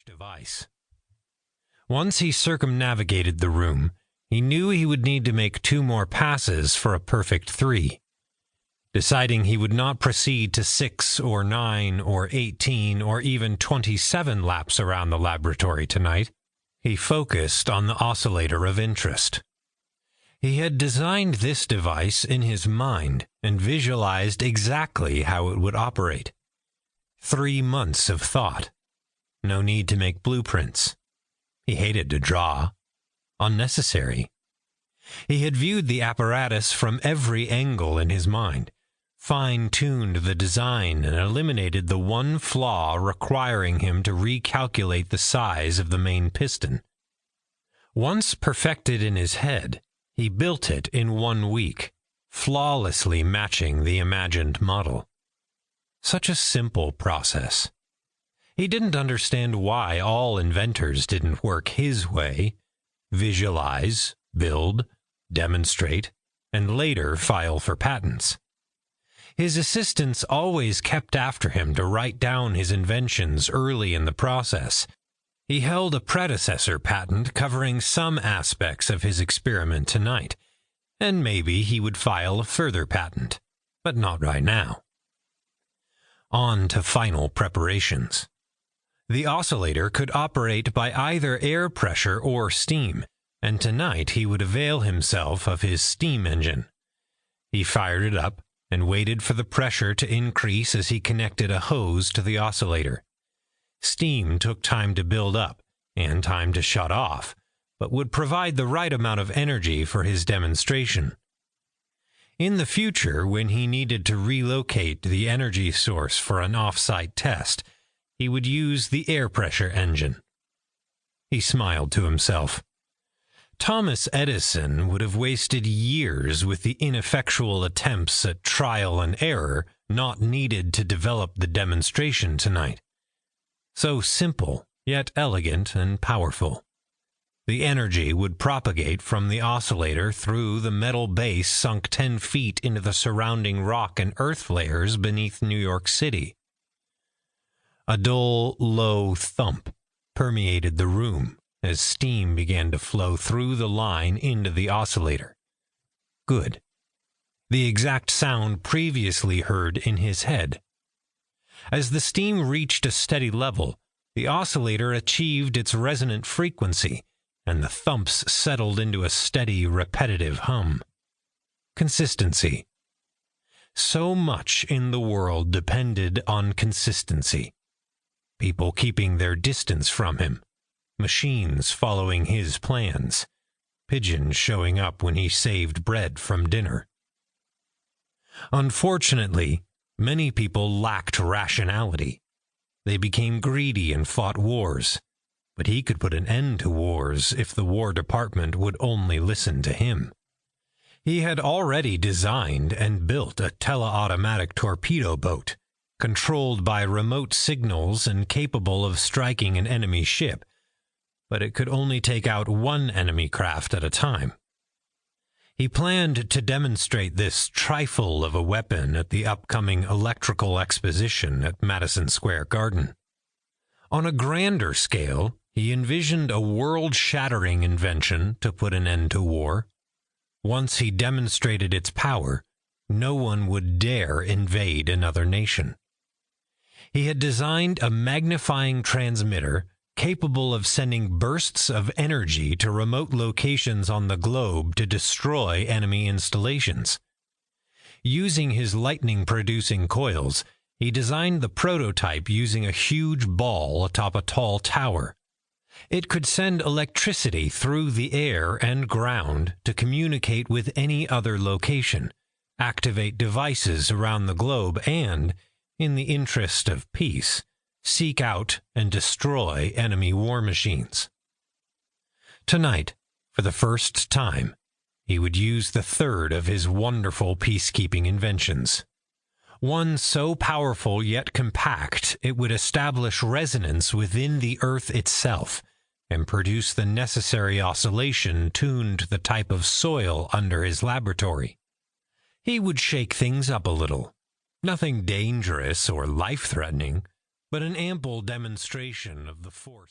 device. Once he circumnavigated the room, he knew he would need to make 2 more passes for a perfect 3. Deciding he would not proceed to 6 or 9 or 18 or even 27 laps around the laboratory tonight, he focused on the oscillator of interest. He had designed this device in his mind and visualized exactly how it would operate. 3 months of thought. No need to make blueprints. He hated to draw. Unnecessary. He had viewed the apparatus from every angle in his mind, fine-tuned the design and eliminated the one flaw requiring him to recalculate the size of the main piston. Once perfected in his head, he built it in 1 week, flawlessly matching the imagined model. Such a simple process. He didn't understand why all inventors didn't work his way: visualize, build, demonstrate, and later file for patents. His assistants always kept after him to write down his inventions early in the process. He held a predecessor patent covering some aspects of his experiment tonight, and maybe he would file a further patent, but not right now. On to final preparations. The oscillator could operate by either air pressure or steam, and tonight he would avail himself of his steam engine. He fired it up and waited for the pressure to increase as he connected a hose to the oscillator. Steam took time to build up and time to shut off, but would provide the right amount of energy for his demonstration. In the future, when he needed to relocate the energy source for an off-site test, he would use the air pressure engine. He smiled to himself. Thomas Edison would have wasted years with the ineffectual attempts at trial and error not needed to develop the demonstration tonight. So simple, yet elegant and powerful. The energy would propagate from the oscillator through the metal base sunk 10 feet into the surrounding rock and earth layers beneath New York City. A dull, low thump permeated the room as steam began to flow through the line into the oscillator. Good. The exact sound previously heard in his head. As the steam reached a steady level, the oscillator achieved its resonant frequency, and the thumps settled into a steady, repetitive hum. Consistency. So much in the world depended on consistency. People keeping their distance from him, machines following his plans, pigeons showing up when he saved bread from dinner. Unfortunately, many people lacked rationality. They became greedy and fought wars, but he could put an end to wars if the War Department would only listen to him. He had already designed and built a teleautomatic torpedo boat, controlled by remote signals and capable of striking an enemy ship, but it could only take out one enemy craft at a time. He planned to demonstrate this trifle of a weapon at the upcoming electrical exposition at Madison Square Garden. On a grander scale, he envisioned a world-shattering invention to put an end to war. Once he demonstrated its power, no one would dare invade another nation. He had designed a magnifying transmitter capable of sending bursts of energy to remote locations on the globe to destroy enemy installations. Using his lightning-producing coils, he designed the prototype using a huge ball atop a tall tower. It could send electricity through the air and ground to communicate with any other location, activate devices around the globe, and, in the interest of peace, seek out and destroy enemy war machines. Tonight, for the first time, he would use the third of his wonderful peacekeeping inventions. One so powerful yet compact it would establish resonance within the Earth itself and produce the necessary oscillation tuned to the type of soil under his laboratory. He would shake things up a little. Nothing dangerous or life-threatening, but an ample demonstration of the force.